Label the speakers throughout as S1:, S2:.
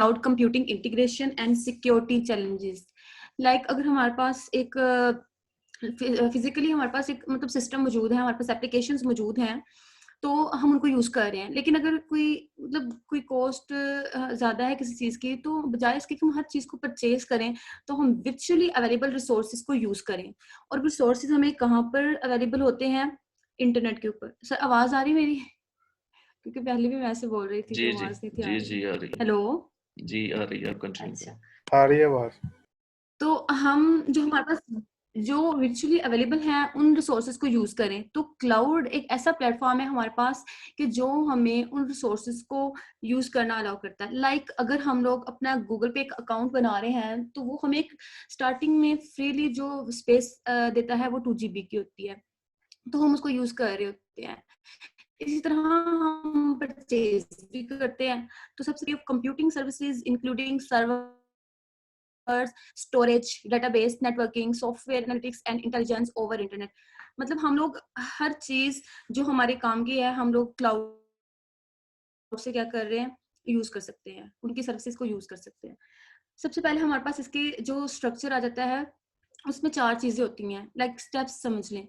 S1: Cloud computing integration and security challenges. Like अगर हमारे पास एक फिजिकली हमारे पास एक मतलब सिस्टम मौजूद है, हमारे पास एप्लीकेशंस मौजूद हैं, तो हम उनको यूज कर रहे हैं, लेकिन अगर कोई मतलब कोई कॉस्ट ज्यादा है किसी चीज की, तो बजाय इसके कि हम हर चीज को परचेज करें, तो हम वर्चुअली अवेलेबल रिसोर्सेज को यूज करें। और रिसोर्सेज हमें कहाँ पर अवेलेबल होते हैं? इंटरनेट के ऊपर। सर आवाज आ रही मेरी? क्योंकि पहले भी मैं ऐसे बोल रही थी
S2: जी
S1: तो
S2: जी
S1: आवाज नहीं थी आ
S2: जी
S1: रही।
S2: जी आ रही है।
S1: हेलो।
S2: जी आ रही है, आप कंटिन्यू
S1: अच्छा,
S2: करें।
S3: आ रही है आवाज।
S1: तो हम जो हमारे पास जो वर्चुअली अवेलेबल हैं उन रिसोर्सेज को यूज करें। तो क्लाउड एक ऐसा प्लेटफॉर्म है हमारे पास कि जो हमें उन रिसोर्सेज को यूज करना अलाउ करता है। लाइक अगर हम लोग अपना गूगल पे एक अकाउंट बना रहे हैं, तो वो हमें एक स्टार्टिंग में फ्रीली जो स्पेस देता है वो 2 GB की होती है, तो हम उसको यूज कर रहे होते हैं। इसी तरह हम परचेज भी करते हैं, तो सबसे computing services including server, storage, database, networking, software analytics and intelligence over internet. मतलब हम लोग हर चीज जो हमारे काम की है, हम लोग क्लाउड से क्या कर रहे हैं, यूज कर सकते हैं, उनकी सर्विसेज को यूज कर सकते हैं। सबसे पहले हमारे पास इसके जो स्ट्रक्चर आ जाता है, उसमें 4 चीजें होती हैं। लाइक स्टेप्स समझ लें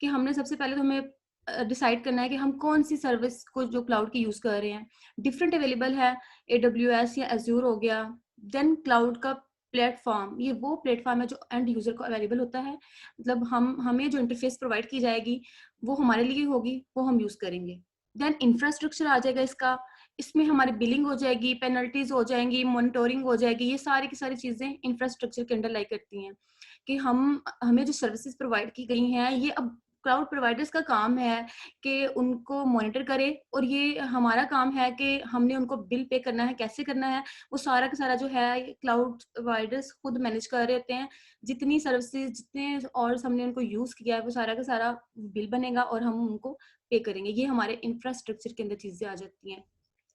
S1: कि हमने सबसे पहले तो हमें डिसाइड करना है कि हम कौन सी सर्विस को जो क्लाउड की यूज कर रहे हैं। डिफरेंट अवेलेबल है, AWS या एज्योर हो गया। देन क्लाउड का प्लेटफॉर्म, ये वो प्लेटफॉर्म है जो एंड यूजर को अवेलेबल होता है। मतलब हमें जो इंटरफेस प्रोवाइड की जाएगी वो हमारे लिए होगी, वो हम यूज करेंगे। देन इंफ्रास्ट्रक्चर आ जाएगा इसका, इसमें हमारी बिलिंग हो जाएगी, पेनल्टीज हो जाएंगी, मॉनिटरिंग हो जाएगी। ये सारी की सारी चीजें इंफ्रास्ट्रक्चर के अंडर लाई करती हैं कि हमें जो सर्विसेज प्रोवाइड की गई हैं, ये अब क्लाउड प्रोवाइडर्स का काम है कि उनको मॉनिटर करे, और ये हमारा काम है कि हमने उनको बिल पे करना है, कैसे करना है, वो सारा का सारा जो है क्लाउड प्रोवाइडर्स खुद मैनेज कर रहे होते हैं। जितनी सर्विसेज, जितने और हमने उनको यूज किया है, वो सारा का सारा बिल बनेगा और हम उनको पे करेंगे। ये हमारे इंफ्रास्ट्रक्चर के अंदर चीजें आ जाती हैं।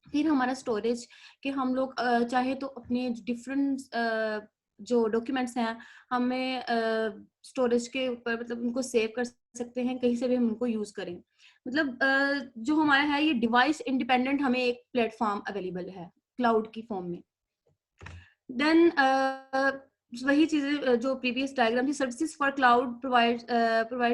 S1: फिर हमारा स्टोरेज, कि हम लोग चाहे तो अपने डिफरेंट जो डॉक्यूमेंट्स हैं, हमें स्टोरेज के ऊपर मतलब उनको सेव कर सकते हैं, कहीं से भी हम उनको यूज करें। मतलब जो हमारा है ये डिवाइस इंडिपेंडेंट हमें एक प्लेटफॉर्म अवेलेबल है क्लाउड की फॉर्म में। देन वही चीजें जो प्रीवियस डायग्राम थी, services for cloud provide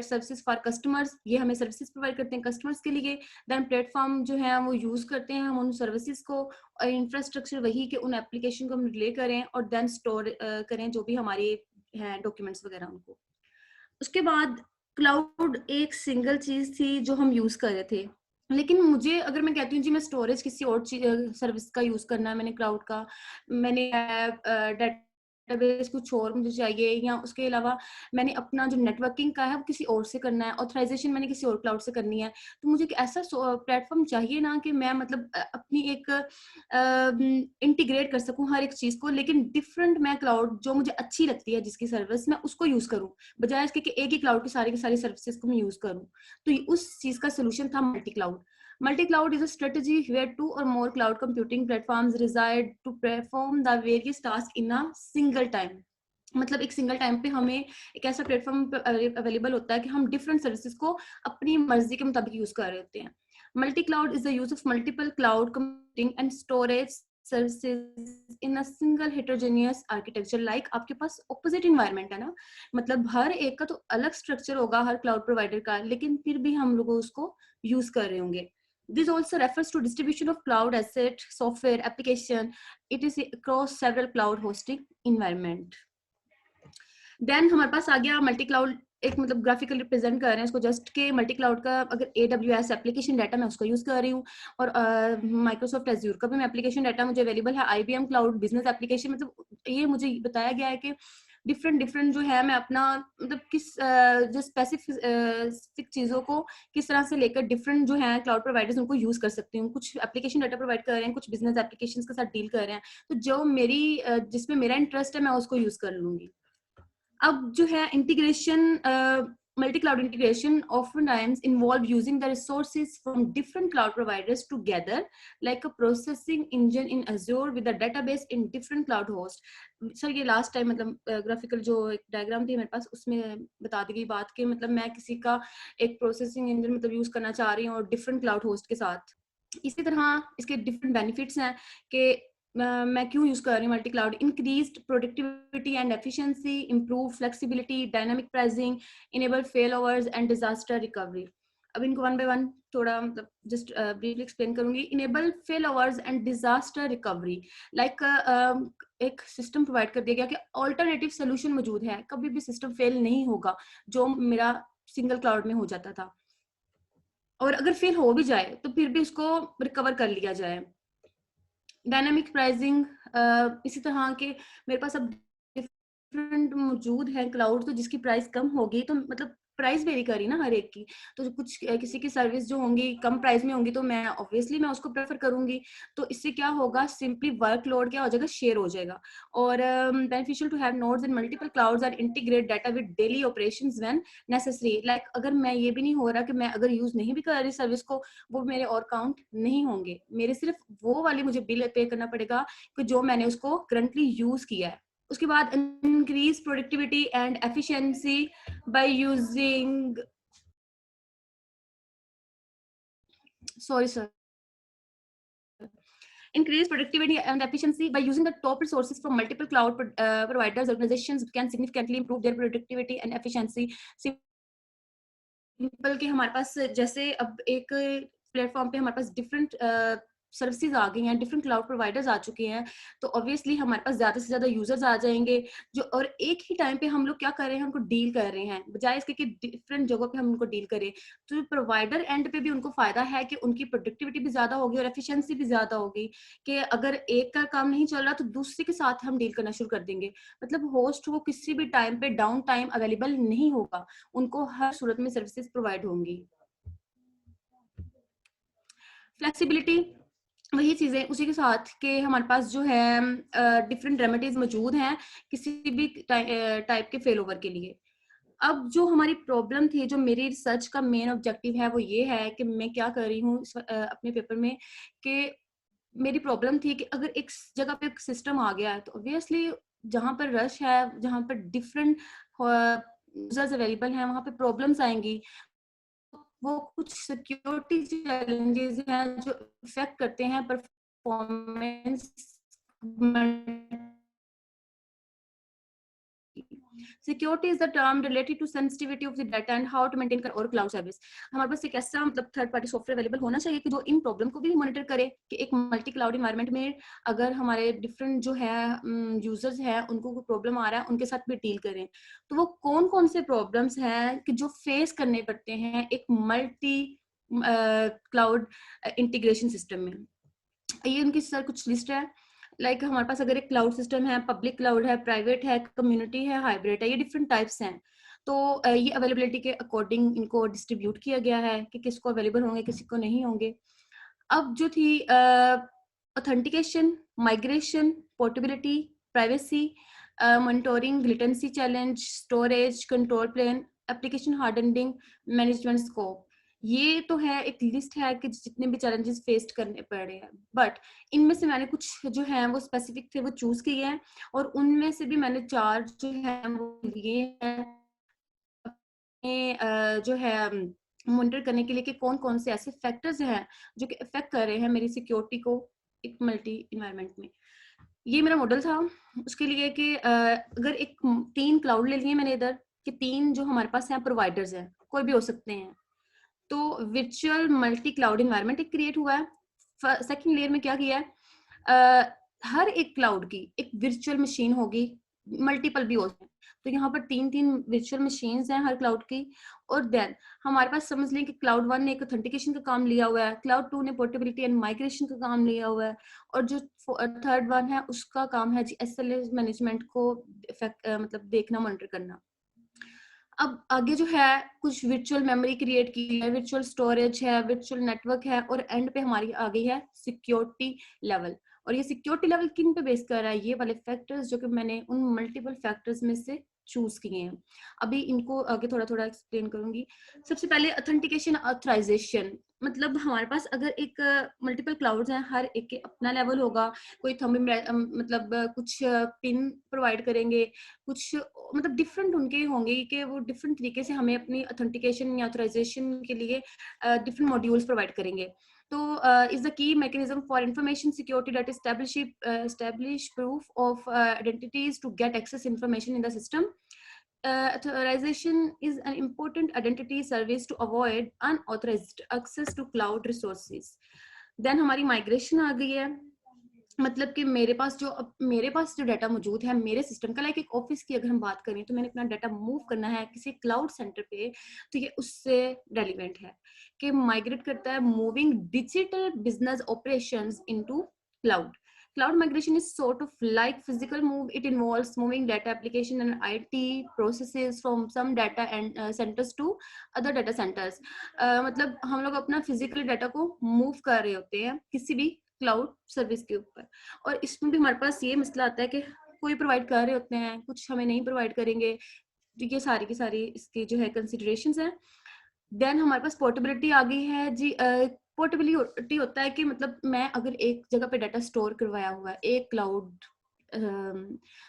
S1: services for customers, ये हमें सर्विसेज प्रोवाइड करते हैं कस्टमर्स के लिए। देन प्लेटफॉर्म जो है वो यूज करते हैं हम उन सर्विसेज को, और इंफ्रास्ट्रक्चर वही कि उन एप्लीकेशन को हम रिले करें और देन स्टोर करें जो भी हमारे हैं डॉक्यूमेंट्स वगैरह उनको। उसके बाद क्लाउड एक सिंगल चीज थी जो हम यूज कर रहे थे, लेकिन मुझे अगर मैं कहती हूँ जी मैं स्टोरेज किसी और सर्विस का यूज करना है, मैंने क्लाउड का, मैंने डेटाबेस कुछ और मुझे चाहिए, या उसके अलावा मैंने अपना जो नेटवर्किंग का है वो किसी और से करना है, ऑथराइजेशन मैंने किसी और क्लाउड से करनी है, तो मुझे एक ऐसा प्लेटफॉर्म चाहिए ना कि मैं मतलब अपनी एक इंटीग्रेट कर सकूं हर एक चीज को, लेकिन डिफरेंट मैं क्लाउड जो मुझे अच्छी लगती है जिसकी सर्विस मैं उसको यूज करूं, बजाय इसके कि एक ही क्लाउड की सारी सर्विसेज को मैं यूज करूं। तो उस चीज का सोल्यूशन था multi cloud. Multi cloud is a strategy where 2 or more cloud computing platforms reside to perform the various tasks in a single time। मतलब एक सिंगल टाइम पे हमें एक ऐसा प्लेटफॉर्म अवेलेबल होता है कि हम डिफरेंट सर्विसेज को अपनी मर्जी के मुताबिक यूज कर रहे होते हैं। Multi cloud is the use of multiple cloud computing and storage services in a single heterogeneous architecture. Like आपके पास ऑपोजिट इन्वायरमेंट है ना, मतलब हर एक का तो अलग स्ट्रक्चर होगा हर क्लाउड प्रोवाइडर का, लेकिन फिर भी हम लोग उसको यूज कर रहे होंगे। This also refers to distribution of cloud asset, software, application. It is across several cloud hosting environment. Then हमारे पास आ गया मल्टी क्लाउड, एक मतलब ग्राफिकल रिप्रेजेंट कर रहे हैं इसको जस्ट के मल्टी क्लाउड का। अगर AWS एप्लीकेशन डाटा मैं उसको यूज कर रही हूँ, और माइक्रोसॉफ्ट एज्योर का भी मैं एप्लीकेशन डाटा मुझे अवेलेबल है, IBM क्लाउड बिजनेस एप्लीकेशन, मतलब ये मुझे बताया गया है कि डिफरेंट जो है मैं अपना मतलब किस जो स्पेसिफिक चीजों को किस तरह से लेकर डिफरेंट जो है क्लाउड प्रोवाइडर्स उनको यूज कर सकती हूँ। कुछ एप्लीकेशन डाटा प्रोवाइड कर रहे हैं, कुछ बिजनेस एप्लीकेशन के साथ डील कर रहे हैं, तो जो मेरी जिसमें मेरा इंटरेस्ट है मैं उसको यूज कर लूंगी। अब जो है integration, multi cloud integration often times involve using the resources from different cloud providers together, like a processing engine in Azure with a database in different cloud host। Sir ये last time मतलब graphical जो एक diagram थी मेरे पास उसमें बता दी गई बात कि मतलब मैं किसी का एक प्रोसेसिंग इंजन मतलब यूज करना चाह रही हूँ और डिफरेंट क्लाउड होस्ट के साथ। इसी तरह इसके डिफरेंट बेनिफिट्स हैं कि मैं क्यों यूज कर रही हूँ multi cloud? Increased productivity and efficiency, improve flexibility, dynamic pricing, enable fail overs and disaster recovery. अब इनको वन बाय वन थोड़ा मतलब जस्ट ब्रीफली एक्सप्लेन करूंगी। Enable fail overs and disaster recovery, like एक सिस्टम प्रोवाइड कर दिया गया कि ऑल्टरनेटिव सोल्यूशन मौजूद है, कभी भी सिस्टम फेल नहीं होगा जो मेरा सिंगल क्लाउड में हो जाता था, और अगर फेल हो भी जाए तो फिर भी उसको रिकवर कर लिया जाए। डायनामिक प्राइसिंग, इसी तरह के मेरे पास अब डिफरेंट मौजूद है क्लाउड, तो जिसकी प्राइस कम होगी तो मतलब प्राइस वेरी करी ना हर एक की, तो कुछ किसी की सर्विस जो होंगी कम प्राइस में होंगी तो मैं ऑब्वियसली मैं उसको प्रेफर करूंगी। तो इससे क्या होगा, सिंपली वर्कलोड क्या हो जाएगा, शेयर हो जाएगा। और beneficial to have nodes in multiple clouds and integrate data with daily operations when necessary. Like अगर मैं ये भी नहीं हो रहा कि मैं अगर यूज नहीं भी कर रही सर्विस को, वो मेरे और काउंट नहीं होंगे, मेरे सिर्फ वो वाली मुझे बिल पे करना पड़ेगा कि जो मैंने उसको करंटली यूज किया है। उसके बाद increase productivity and efficiency by using, sorry sir, increase productivity and efficiency by using the top resources from multiple cloud providers. Organizations can significantly improve their productivity and efficiency. Simple कि हमारे पास जैसे अब एक platform पे हमारे पास different services आ गई हैं, different cloud providers आ चुके हैं, तो ऑब्वियसली हमारे पास ज्यादा से ज्यादा यूजर्स आ जाएंगे जो, और एक ही टाइम पे हम लोग क्या कर रहे हैं, उनको डील कर रहे हैं, बजाय इसके कि डिफरेंट जगहों पे हम उनको डील करें। तो प्रोवाइडर एंड पे भी उनको फायदा है कि उनकी प्रोडक्टिविटी भी ज्यादा होगी और एफिशिएंसी भी ज्यादा होगी, कि अगर एक का काम नहीं चल रहा तो दूसरे के साथ हम डील करना शुरू कर देंगे। मतलब होस्ट को किसी भी टाइम पे डाउन टाइम अवेलेबल नहीं होगा, उनको हर सूरत में सर्विसेज प्रोवाइड होंगी। फ्लेक्सिबिलिटी, वही चीजें उसी के साथ कि हमारे पास जो है डिफरेंट रेमेडीज मौजूद हैं किसी भी टाइप के फेल ओवर के लिए। अब जो हमारी प्रॉब्लम थी, जो मेरी रिसर्च का मेन ऑब्जेक्टिव है, वो ये है कि मैं क्या कर रही हूँ अपने पेपर में, कि मेरी प्रॉब्लम थी कि अगर एक जगह पे एक सिस्टम आ गया है तो ऑब्वियसली जहाँ पर रश है, जहाँ पर डिफरेंट यूजर्स अवेलेबल हैं, वहाँ पे प्रॉब्लम्स आएंगी। वो कुछ सिक्योरिटी चैलेंजेस हैं जो इफेक्ट करते हैं performance. Security is the term related to sensitivity of the data and how to maintain और क्लाउड सर्विस। हमारे पास एक ऐसा मतलब थर्ड पार्टी सॉफ्टवेयर अवेलेबल होना चाहिए कि जो इन प्रॉब्लम को भी मॉनिटर करे, कि एक मल्टी क्लाउड इन्वायरमेंट में अगर हमारे डिफरेंट जो है यूजर्स हैं उनको कोई प्रॉब्लम आ रहा है, उनके साथ भी डील करें। तो वो कौन कौन से प्रॉब्लम्स हैं कि जो फेस करने पड़ते हैं एक मल्टी क्लाउड इंटीग्रेशन सिस्टम में। ये उनकी सर कुछ लिस्ट है। लाइक हमारे पास अगर एक क्लाउड सिस्टम है, पब्लिक क्लाउड है, प्राइवेट है, कम्युनिटी है, हाइब्रिड है, ये डिफरेंट टाइप्स हैं। तो ये अवेलेबिलिटी के अकॉर्डिंग इनको डिस्ट्रीब्यूट किया गया है कि किसको अवेलेबल होंगे, किसी को नहीं होंगे। अब जो थी authentication, migration, portability, privacy, monitoring, latency challenge, storage, control plane, application hardening, management scope. ये तो है एक लिस्ट है कि जितने भी चैलेंजेस फेस करने पड़े हैं, बट इनमें से मैंने कुछ जो है वो स्पेसिफिक थे वो चूज किए हैं, और उनमें से भी मैंने 4 जो है वो लिए हैं जो है मॉनिटर करने के लिए कि कौन कौन से ऐसे फैक्टर्स हैं जो कि इफेक्ट कर रहे हैं मेरी सिक्योरिटी को एक मल्टी इन्वायरमेंट में। ये मेरा मॉडल था उसके लिए कि अगर एक 3 क्लाउड ले लिए मैंने इधर, कि 3 जो हमारे पास हैं प्रोवाइडर्स हैं, कोई भी हो सकते हैं, तो वर्चुअल मल्टी क्लाउड इन्वायरमेंट एक क्रिएट हुआ है। सेकंड लेयर में क्या किया है, हर एक क्लाउड की एक वर्चुअल मशीन होगी, मल्टीपल भी हो सकते हैं, तो यहाँ पर 3 वर्चुअल मशीन्स हैं हर क्लाउड की। और देन हमारे पास समझ लें कि क्लाउड 1 ने एक ऑथेंटिकेशन का काम लिया हुआ है, क्लाउड 2 ने पोर्टेबिलिटी एंड माइग्रेशन का काम लिया हुआ है, और जो थर्ड वन है उसका काम है एसएलए मैनेजमेंट को मतलब देखना, मॉनिटर करना। अब आगे जो है कुछ वर्चुअल मेमोरी क्रिएट की है, वर्चुअल स्टोरेज है, वर्चुअल नेटवर्क है, और एंड पे हमारी आ गई है सिक्योरिटी लेवल। और ये सिक्योरिटी लेवल किन पे बेस कर रहा है, ये वाले फैक्टर्स जो कि मैंने उन मल्टीपल फैक्टर्स में से चूज किए हैं। अभी इनको आगे थोड़ा थोड़ा एक्सप्लेन करूंगी। सबसे पहले ऑथेंटिकेशन ऑथराइजेशन, मतलब हमारे पास अगर एक मल्टीपल क्लाउड्स हैं, हर एक के अपना लेवल होगा। कोई थंब मतलब कुछ पिन प्रोवाइड करेंगे, कुछ मतलब डिफरेंट उनके होंगे कि वो डिफरेंट तरीके से हमें अपनी ऑथेंटिकेशन या ऑथराइजेशन के लिए डिफरेंट मॉड्यूल्स प्रोवाइड करेंगे। तो is the key mechanism for information security that establish proof of identities to get access information in the system. Authorization is an important identity service to avoid unauthorized access to cloud resources. Then हमारी migration आ गई है, मतलब कि मेरे पास जो data मौजूद है मेरे सिस्टम का, लाइक एक ऑफिस की अगर हम बात करें तो मैंने अपना डाटा मूव करना है किसी क्लाउड सेंटर पे, तो ये उससे रेलिवेंट है कि माइग्रेट करता है moving digital business operations into cloud. Cloud migration is sort of like physical move. It involves moving data application and IT processes from some data and centers to other data centers. मतलब हम लोग अपना physical data को move कर रहे होते हैं किसी भी क्लाउड सर्विस के ऊपर, और इसमें भी हमारे पास ये मसला आता है कि कोई प्रोवाइड कर रहे होते हैं, कुछ हमें नहीं प्रोवाइड करेंगे. तो ये सारी की सारी इसकी जो है कंसिडरेशंस हैं. देन हमारे पास पोर्टेबिलिटी आ गई है जी. पोर्टेबिलिटी होता है कि मतलब मैं अगर एक जगह पे डाटा स्टोर करवाया हुआ है एक क्लाउड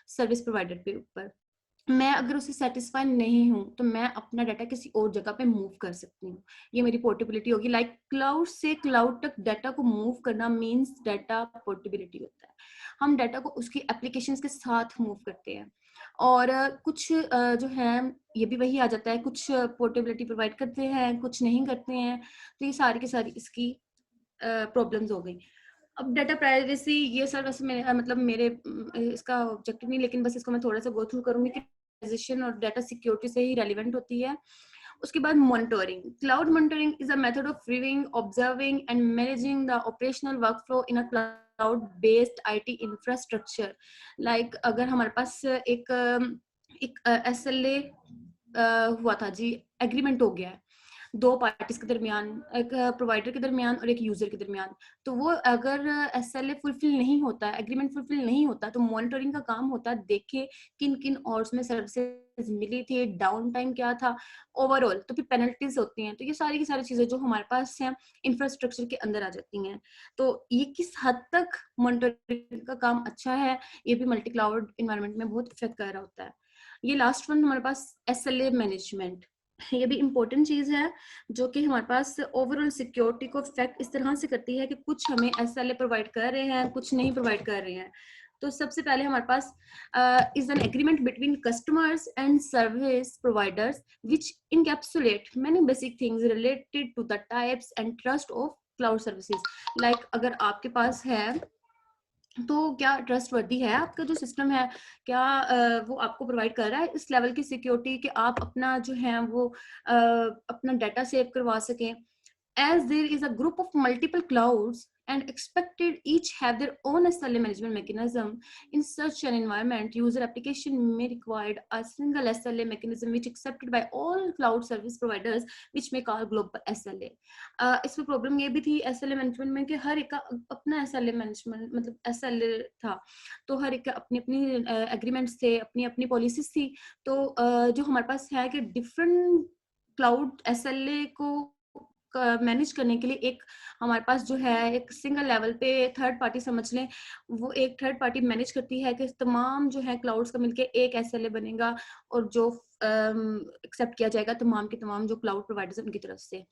S1: सर्विस प्रोवाइडर पे ऊपर, मैं अगर उससे सेटिस्फाई नहीं हूँ तो मैं अपना डाटा किसी और जगह पे मूव कर सकती हूँ. ये मेरी पोर्टेबिलिटी होगी. लाइक क्लाउड से क्लाउड तक डाटा को मूव करना मींस डाटा पोर्टेबिलिटी होता है. हम डाटा को उसकी एप्लीकेशंस के साथ मूव करते हैं. और कुछ जो है ये भी वही आ जाता है, कुछ पोर्टेबिलिटी प्रोवाइड करते हैं, कुछ नहीं करते हैं. तो ये सारी की सारी इसकी प्रॉब्लम्स हो गई. अब डाटा प्राइवेसी ये सर वैसे मतलब मेरे इसका ऑब्जेक्टिव नहीं, लेकिन बस इसको मैं थोड़ा सा गो थ्रू करूंगी कि प्राइवेसी और डाटा सिक्योरिटी से ही रेलिवेंट होती है. उसके बाद monitoring. Cloud monitoring is a method of reviewing, observing and managing the operational workflow in a cloud based IT infrastructure. Like अगर हमारे पास एक SLA हुआ था जी, एग्रीमेंट हो गया है दो पार्टीज के दरमियान, एक प्रोवाइडर के दरमियान और एक यूजर के दरमियान, तो वो अगर SLA फुलफिल नहीं होता, एग्रीमेंट फुलफिल नहीं होता, तो मॉनिटरिंग का काम होता है देखे किन किन ऑर्स में सर्विसेज मिली थी, डाउन टाइम क्या था ओवरऑल, तो फिर पेनल्टीज होती हैं. तो ये सारी की सारी चीजें जो हमारे पास हैं इंफ्रास्ट्रक्चर के अंदर आ जाती हैं. तो ये किस हद तक मॉनिटरिंग का काम अच्छा है, ये भी मल्टी क्लाउड इन्वायरमेंट में बहुत इफेक्ट कर रहा होता है. ये लास्ट वन हमारे पास SLA मैनेजमेंट. ये भी इम्पोर्टेंट चीज है जो कि हमारे पास ओवरऑल सिक्योरिटी को इफेक्ट इस तरह से करती है कि कुछ हमें SLA प्रोवाइड कर रहे हैं, कुछ नहीं प्रोवाइड कर रहे हैं. तो सबसे पहले हमारे पास is an agreement between customers and service providers which encapsulate many basic things related to the types and trust of cloud services. Like अगर आपके पास है तो क्या ट्रस्टवर्दी है आपका जो सिस्टम है, क्या वो आपको प्रोवाइड कर रहा है इस लेवल की सिक्योरिटी कि आप अपना जो है वो अपना डाटा सेव करवा सकें. As there is a group of multiple clouds and expected each have their own SLA management mechanism, in such an environment, user application may require a single SLA mechanism which accepted by all cloud service providers, which may call global SLA. इसमें problem ये भी थी SLA management में कि हर एक का अपना SLA management मतलब SLA था, तो हर एक अपनी अपनी एग्रीमेंट्स थे, अपनी अपनी पॉलिसीज थी. तो जो हमारे पास है कि डिफरेंट क्लाउड SLA को मैनेज करने के लिए एक हमारे पास जो है एक सिंगल लेवल पे थर्ड पार्टी समझ लें, वो एक थर्ड पार्टी मैनेज करती है कि तमाम जो है क्लाउड्स का मिलके एक SLA बनेगा और जो एक्सेप्ट किया जाएगा तमाम के तमाम जो क्लाउड प्रोवाइडर्स उनकी तरफ से.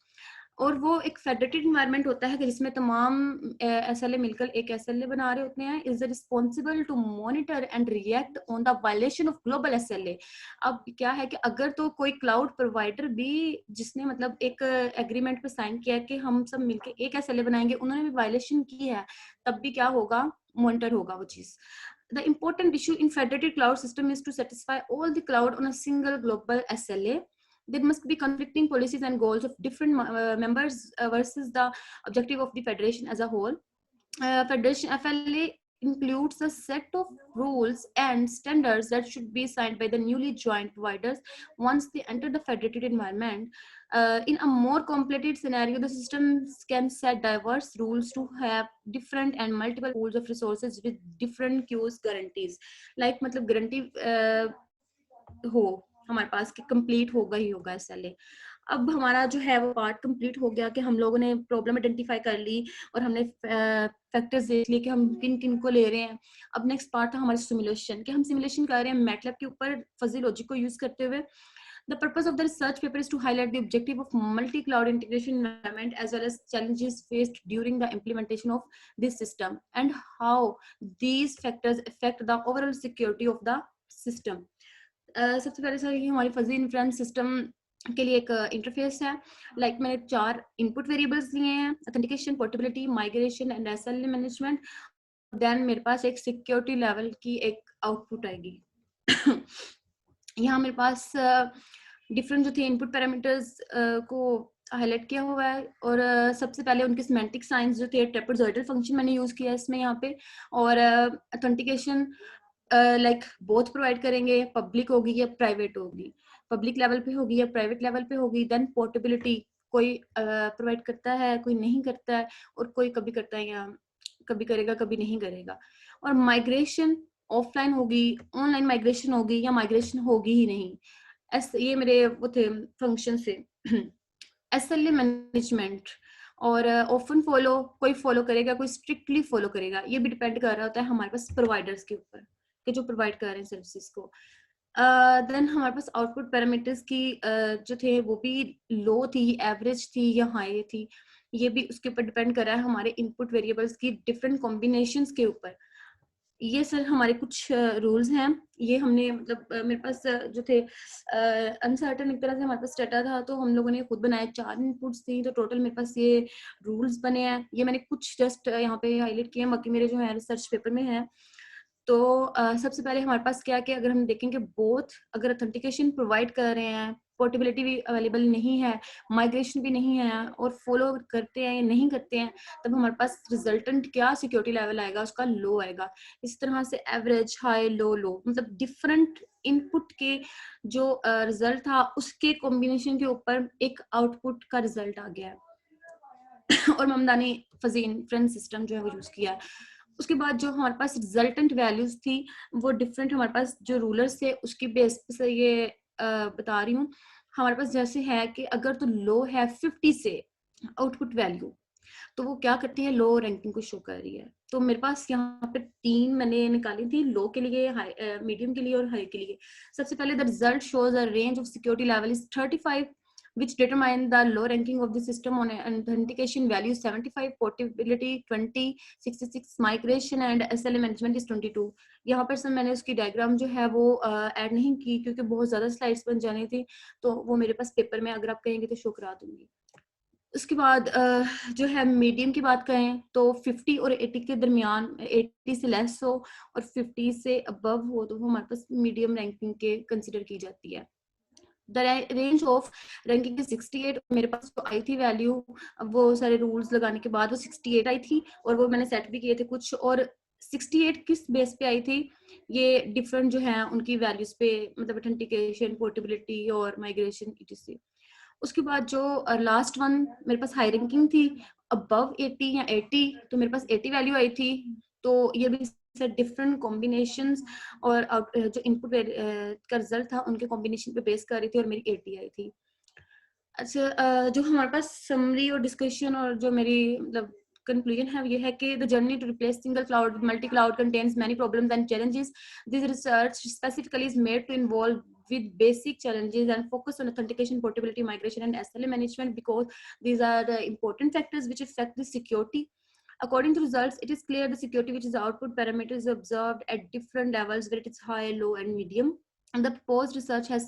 S1: और वो एक फेडरेटेड इन्वायरमेंट होता है कि जिसमें तमाम SLA मिलकर एक SLA बना रहे होते हैं. Is responsible to monitor and react on the violation of global SLA. अब क्या है कि अगर तो कोई क्लाउड प्रोवाइडर भी जिसने मतलब एक एग्रीमेंट पे साइन किया कि हम सब मिलके एक SLA बनाएंगे, उन्होंने भी वायलेशन की है, तब भी क्या होगा, मॉनिटर होगा वो चीज. The important issue in federated cloud system is to satisfy all the cloud on a single global SLA. There must be conflicting policies and goals of different members versus the objective of the federation as a whole. Federation FLA includes a set of rules and standards that should be signed by the newly joined providers once they enter the federated environment. In a more complicated scenario, the systems can set diverse rules to have different and multiple pools of resources with different queues guarantees. Like मतलब guarantee हो हमारे पास कि complete होगा ही होगा SLA. अब हमारा जो है वो पार्ट कंप्लीट हो गया कि हम लोगों ने प्रॉब्लम आइडेंटिफाई कर ली और हमने फैक्टर्स देख लिए कि हम किन किन को ले रहे हैं. अब नेक्स्ट पार्ट था हमारा सिमुलेशन, कि हम सिमुलेशन कर रहे हैं मैटलैब के ऊपर फजी लॉजिक को यूज करते हुए. The purpose of the research paper is to highlight the objective of multi-cloud integration environment as well as challenges faced during the implementation of this system and how these factors affect the overall security of the system. सबसे पहले sir ये हमारी fuzzy influence system के लिए एक interface है. Like मैंने 4 input variables लिए हैं, authentication, portability, migration and SLA management. Then मेरे पास एक सिक्योरिटी लेवल की एक आउटपुट आएगी. यहाँ मेरे पास डिफरेंट जो थे इनपुट पैरामीटर्स को हाईलाइट किया हुआ है और सबसे पहले उनके सिमेंटिक साइंस जो थे ट्रेपेजॉइडल फंक्शन मैंने यूज किया है इसमें यहाँ पे. और ऑथेंटिकेशन लाइक बोथ प्रोवाइड करेंगे, पब्लिक होगी या प्राइवेट होगी, पब्लिक लेवल पे होगी या प्राइवेट लेवल पे होगी. देन पोर्टेबिलिटी कोई प्रोवाइड करता है, कोई नहीं करता है, और कोई कभी करता है या कभी करेगा कभी नहीं करेगा. और माइग्रेशन ऑफलाइन होगी, ऑनलाइन माइग्रेशन होगी या माइग्रेशन होगी ही नहीं. ये मेरे वो थे फंक्शन से. एसएलए मैनेजमेंट और ऑफन फॉलो, कोई फॉलो करेगा, कोई स्ट्रिक्टली फॉलो करेगा. ये भी डिपेंड कर रहा होता है हमारे पास प्रोवाइडर्स के ऊपर कि जो प्रोवाइड कर रहे हैं सर्विसेज को. देन हमारे पास आउटपुट पैरामीटर्स की जो थे वो भी लो थी, एवरेज थी या हाई थी. ये भी उसके ऊपर डिपेंड कर रहा है हमारे इनपुट वेरिएबल्स की डिफरेंट कॉम्बिनेशंस के ऊपर. ये सर हमारे कुछ रूल्स हैं. ये हमने मतलब मेरे पास जो थे अनसर्टन एक तरह से हमारे पास डाटा था तो हम लोगों ने खुद बनाया. 4 इनपुट्स थी तो टोटल मेरे पास ये रूल्स बने हैं. ये मैंने कुछ जस्ट यहाँ पे हाईलाइट किए हैं, बाकी मेरे जो है रिसर्च पेपर में है. तो सबसे पहले हमारे पास क्या कि अगर हम देखेंगे बोथ अगर ऑथेंटिकेशन प्रोवाइड कर रहे हैं, पोर्टेबिलिटी भी अवेलेबल नहीं है, माइग्रेशन भी नहीं है और फॉलो करते हैं या नहीं करते हैं, तब हमारे पास रिजल्टेंट क्या सिक्योरिटी लेवल आएगा, उसका लो आएगा. इस तरह से एवरेज, हाई, लो, लो, मतलब डिफरेंट इनपुट के जो रिजल्ट था उसके कॉम्बिनेशन के ऊपर एक आउटपुट का रिजल्ट आ गया है. और ममदानी फजी इन्फ्रेंस सिस्टम जो है वो यूज किया है. उसके बाद जो हमारे पास रिजल्टेंट वैल्यूज थी वो डिफरेंट हमारे पास जो रूलर्स थे उसकी बेस पे ये बता रही हूँ. हमारे पास जैसे है कि अगर तो लो है 50 से आउटपुट वैल्यू तो वो क्या करती है, लो रैंकिंग को शो कर रही है. तो मेरे पास यहाँ पे 3 मैंने निकाली थी, लो के लिए, मीडियम के लिए और हाई के लिए. सबसे पहले the result shows a range of security level is 35 which determine the low ranking of the system on authentication value 75, portability 20, 66, migration and SLA management is 22. यहाँ पर सर मैंने उसकी डायग्राम जो है वो ऐड नहीं की क्योंकि बहुत ज्यादा स्लाइड्स बन जानी थी, तो वो मेरे पास पेपर में अगर आप कहेंगे तो शो करा दूंगी. उसके बाद जो है मीडियम की बात करें तो 50 और 80 के दरमियान, 80 से लेस हो और 50 से अबव हो तो वो हमारे पास मीडियम रैंकिंग के कंसिडर की जाती है. The range of ranking is 68. मेरे पास तो आई थी वैल्यू, वो सारे रूल्स लगाने के बाद वो 68 आई थी और वो मैंने सेट भी किए थे कुछ. और 68 किस बेस पे आई थी, ये डिफरेंट जो है उनकी वैल्यूज पे, मतलब ऑथेंटिकेशन, पोर्टेबिलिटी और माइग्रेशन etc. उसके बाद जो लास्ट वन मेरे पास हाई रैंकिंग थी अबव 80 या 80, तो मेरे पास 80 वैल्यू आई थी. तो ये भी डिफरेंट कॉम्बिनेशंस और जो इनपुट का रिजल्ट था उनके कॉम्बिनेशन पे बेस कर रही थी और मेरी 80 आई थी. अच्छा, जो हमारे पास समरी और डिस्कशन और जो मेरी मतलब conclusion है ये है कि the journey to replace single cloud with multi cloud contains many problems and challenges. This research specifically is made to involve with basic challenges and focus on authentication, portability, migration and SLA management because these are the important factors which affect the security. According to results, it is clear the security which is the output parameters observed at different levels where it is high, low and medium. And the proposed research has